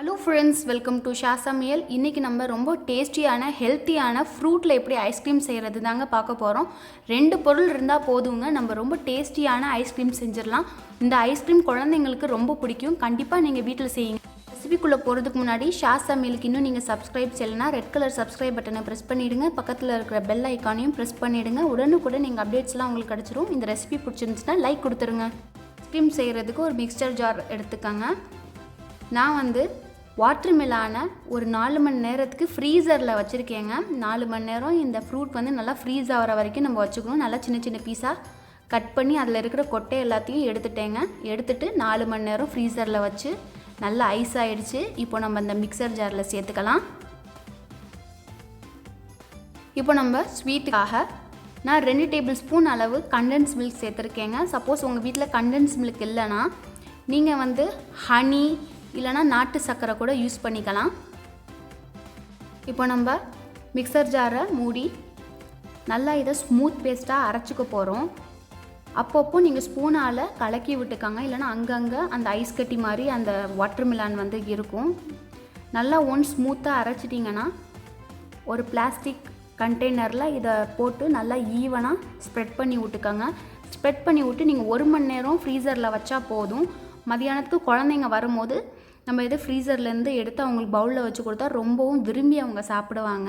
Hello friends, welcome to Sha Samayal. இன்னைக்கு நம்ம ரொம்ப டேஸ்டியான ஹெல்த்தியான ஃப்ரூட்ல எப்படி ஐஸ்கிரீம் செய்யறது தாங்க பார்க்க போறோம். ரெண்டு பொருள் இருந்தா போதுங்க நம்ம ரொம்ப டேஸ்டியான ஐஸ்கிரீம் செஞ்சிரலாம். இந்த ஐஸ்கிரீம் குழந்தைங்களுக்கு ரொம்ப பிடிக்கும். கண்டிப்பா நீங்க வீட்ல செய்யுங்க. ரெசிபிக்குள்ள போறதுக்கு முன்னாடி ஷா சமையலுக்கு இன்னும் நீங்க சப்ஸ்கிரைப் செய்யலனா ரெட் கலர் சப்ஸ்கிரைப் பட்டனை பிரஸ் பண்ணிடுங்க. பக்கத்துல இருக்கிற பெல் ஐகானையும் பிரஸ் பண்ணிடுங்க. உடனுக்குடன் நீங்க அப்டேட்ஸ்லாம் உங்களுக்கு கிடைச்சிரும். இந்த ரெசிபி பிடிச்சிருந்துச்சுனா லைக் கொடுத்துருங்க. ஐஸ்கிரீம் செய்யறதுக்கு ஒரு மிக்சர் ஜார் எடுத்துக்கங்க. நான் வந்து வாட்டர்மெலானை ஒரு 4 மணி நேரத்துக்கு ஃப்ரீசரில் வச்சுருக்கேங்க. 4 மணி நேரம் இந்த ஃப்ரூட் வந்து நல்லா ஃப்ரீஸ் ஆகிற வரைக்கும் நம்ம வச்சுக்கணும். நல்லா சின்ன சின்ன பீஸாக கட் பண்ணி அதில் இருக்கிற கொட்டை எல்லாத்தையும் எடுத்துட்டு 4 மணி நேரம் ஃப்ரீசரில் வச்சு நல்லா ஐஸ் ஆகிடுச்சு. இப்போ நம்ம இந்த மிக்சர் ஜாரில் சேர்த்துக்கலாம். இப்போ நம்ம ஸ்வீட்டுக்காக நான் 2 டேபிள் ஸ்பூன் அளவு கண்டென்ஸ் மில்க் சேர்த்துருக்கேங்க. சப்போஸ் உங்கள் வீட்டில் கண்டென்ஸ் மில்க் இல்லைன்னா நீங்கள் வந்து ஹனி இல்லைனா நாட்டு சர்க்கரை கூட யூஸ் பண்ணிக்கலாம். இப்போ நம்ம மிக்சர் ஜாரை மூடி நல்லா இதை ஸ்மூத் பேஸ்ட்டாக அரைச்சிக்க போகிறோம். அப்பப்போ நீங்கள் ஸ்பூனால் கலக்கி விட்டுக்காங்க. இல்லைனா அங்கங்கே அந்த ஐஸ் கட்டி மாதிரி அந்த வாட்டர்மெலான் வந்து இருக்கும். நல்லா ஸ்மூத்தாக அரைச்சிட்டிங்கன்னா ஒரு பிளாஸ்டிக் கண்டெய்னரில் இதை போட்டு நல்லா ஈவனாக ஸ்ப்ரெட் பண்ணி விட்டுக்கோங்க. ஸ்ப்ரெட் பண்ணி விட்டு நீங்கள் 1 மணி நேரம் ஃப்ரீசரில் வச்சா போதும். மதியானத்துக்கு குழந்தைங்க வரும்போது நம்ம இதை ஃப்ரீசர்லேருந்து எடுத்து அவங்களுக்கு பவுலில் வச்சு கொடுத்தா ரொம்பவும் விரும்பி அவங்க சாப்பிடுவாங்க.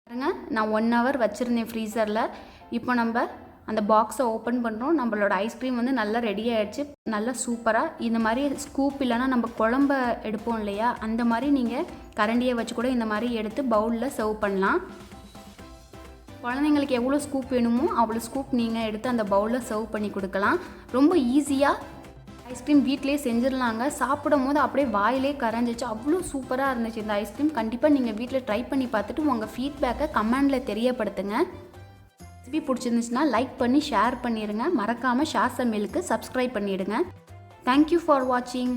பாருங்க, நான் 1 ஹவர் வச்சுருந்தேன் ஃப்ரீசரில். இப்போ நம்ம அந்த பாக்ஸை ஓப்பன் பண்ணுறோம். நம்மளோட ஐஸ்கிரீம் வந்து நல்லா ரெடி ஆகிடுச்சு. நல்லா சூப்பராக இந்த மாதிரி ஸ்கூப் இல்லைனா நம்ம குழம்ப எடுப்போம் இல்லையா, அந்த மாதிரி நீங்கள் கரண்டியை வச்சு கூட இந்த மாதிரி எடுத்து பவுலில் சர்வ் பண்ணலாம். குழந்தைங்களுக்கு எவ்வளோ ஸ்கூப் வேணுமோ அவ்வளோ ஸ்கூப் நீங்கள் எடுத்து அந்த பவுலில் சர்வ் பண்ணி கொடுக்கலாம். ரொம்ப ஈஸியாக ஐஸ்கிரீம் வீட்டிலே செஞ்சிடலாங்க. சாப்பிடும் போது அப்படியே வாயிலே கரைஞ்சிச்சு. அவ்வளோ சூப்பராக இருந்துச்சு இந்த ஐஸ்கிரீம். கண்டிப்பாக நீங்கள் வீட்டில் ட்ரை பண்ணி பார்த்துட்டு உங்கள் ஃபீட்பேக்கை கமெண்டில் தெரியப்படுத்துங்க. ரெசிபி பிடிச்சிருந்துச்சுன்னா லைக் பண்ணி ஷேர் பண்ணிடுங்க. மறக்காமல் ஷா சமையலுக்கு சப்ஸ்கிரைப் பண்ணிவிடுங்க. தேங்க்யூ ஃபார் வாட்சிங்.